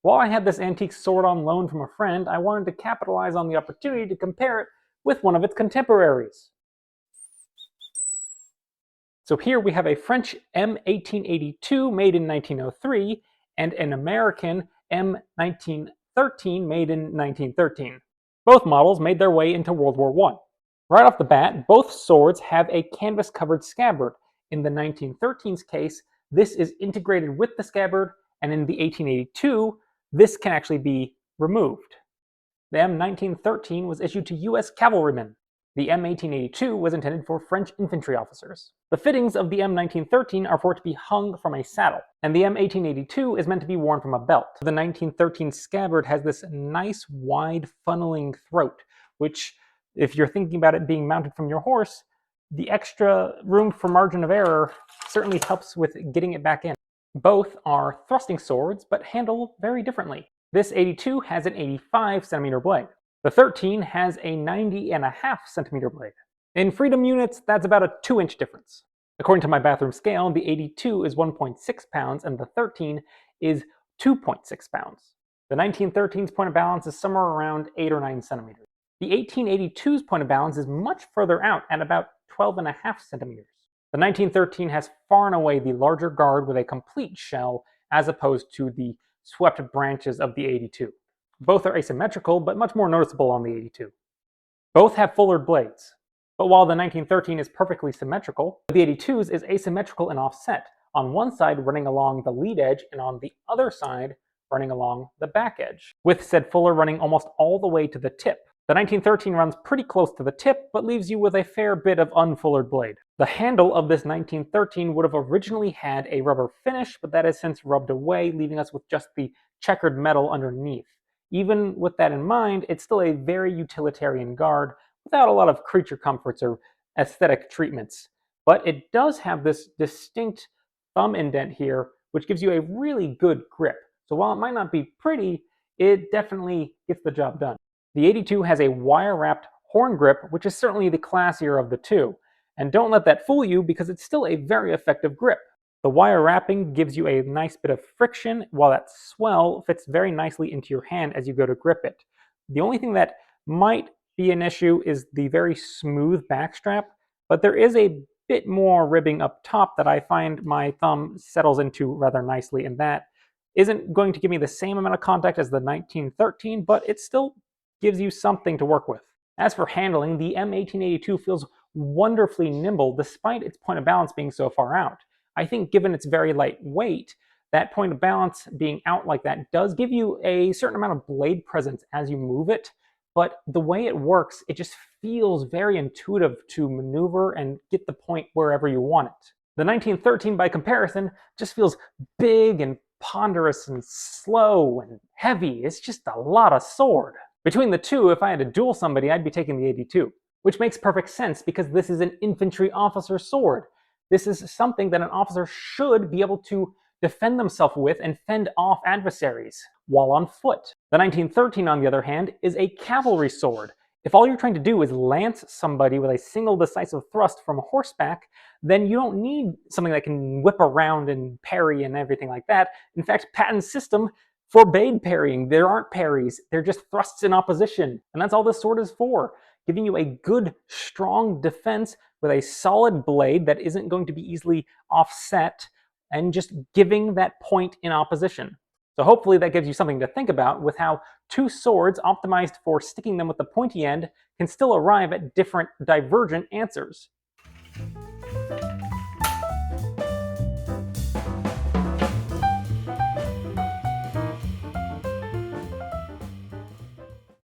While I had this antique sword on loan from a friend, I wanted to capitalize on the opportunity to compare it with one of its contemporaries. So here we have a French M1882 made in 1903 and an American M1913 made in 1913. Both models made their way into World War I. Right off the bat, both swords have a canvas-covered scabbard. In the 1913's case, this is integrated with the scabbard, and in the 1882, this can actually be removed. The M1913 was issued to US cavalrymen. The M1882 was intended for French infantry officers. The fittings of the M1913 are for it to be hung from a saddle, and the M1882 is meant to be worn from a belt. The 1913 scabbard has this nice wide funneling throat, which, if you're thinking about it being mounted from your horse, the extra room for margin of error certainly helps with getting it back in. Both are thrusting swords, but handle very differently. This 82 has an 85 centimeter blade. The 13 has a 90.5 centimeter blade. In freedom units, that's about a 2-inch difference. According to my bathroom scale, the 82 is 1.6 pounds and the 13 is 2.6 pounds. The 1913's point of balance is somewhere around 8 or 9 centimeters. The 1882's point of balance is much further out at about 12.5 centimeters. The 1913 has far and away the larger guard with a complete shell as opposed to the swept branches of the 82. Both are asymmetrical, but much more noticeable on the 82. Both have fullered blades, but while the 1913 is perfectly symmetrical, the 82's is asymmetrical and offset, on one side running along the lead edge and on the other side running along the back edge, with said fuller running almost all the way to the tip. The 1913 runs pretty close to the tip, but leaves you with a fair bit of unfullered blade. The handle of this 1913 would have originally had a rubber finish, but that has since rubbed away, leaving us with just the checkered metal underneath. Even with that in mind, it's still a very utilitarian guard without a lot of creature comforts or aesthetic treatments. But it does have this distinct thumb indent here, which gives you a really good grip. So while it might not be pretty, it definitely gets the job done. The 82 has a wire-wrapped horn grip, which is certainly the classier of the two. And don't let that fool you, because it's still a very effective grip. The wire wrapping gives you a nice bit of friction, while that swell fits very nicely into your hand as you go to grip it. The only thing that might be an issue is the very smooth backstrap, but there is a bit more ribbing up top that I find my thumb settles into rather nicely, and that isn't going to give me the same amount of contact as the 1913, but it still gives you something to work with. As for handling, the M1882 feels wonderfully nimble despite its point of balance being so far out. I think given its very light weight, that point of balance being out like that does give you a certain amount of blade presence as you move it, but the way it works, it just feels very intuitive to maneuver and get the point wherever you want it. The 1913, by comparison, just feels big and ponderous and slow and heavy. It's just a lot of sword. Between the two, if I had to duel somebody, I'd be taking the 82, which makes perfect sense because this is an infantry officer sword. This is something that an officer should be able to defend themselves with and fend off adversaries while on foot. The 1913, on the other hand, is a cavalry sword. If all you're trying to do is lance somebody with a single decisive thrust from horseback, then you don't need something that can whip around and parry and everything like that. In fact, Patton's system forbade parrying. There aren't parries, they're just thrusts in opposition. And that's all this sword is for, giving you a good, strong defense with a solid blade that isn't going to be easily offset, and just giving that point in opposition. So hopefully that gives you something to think about with how two swords optimized for sticking them with the pointy end can still arrive at different divergent answers.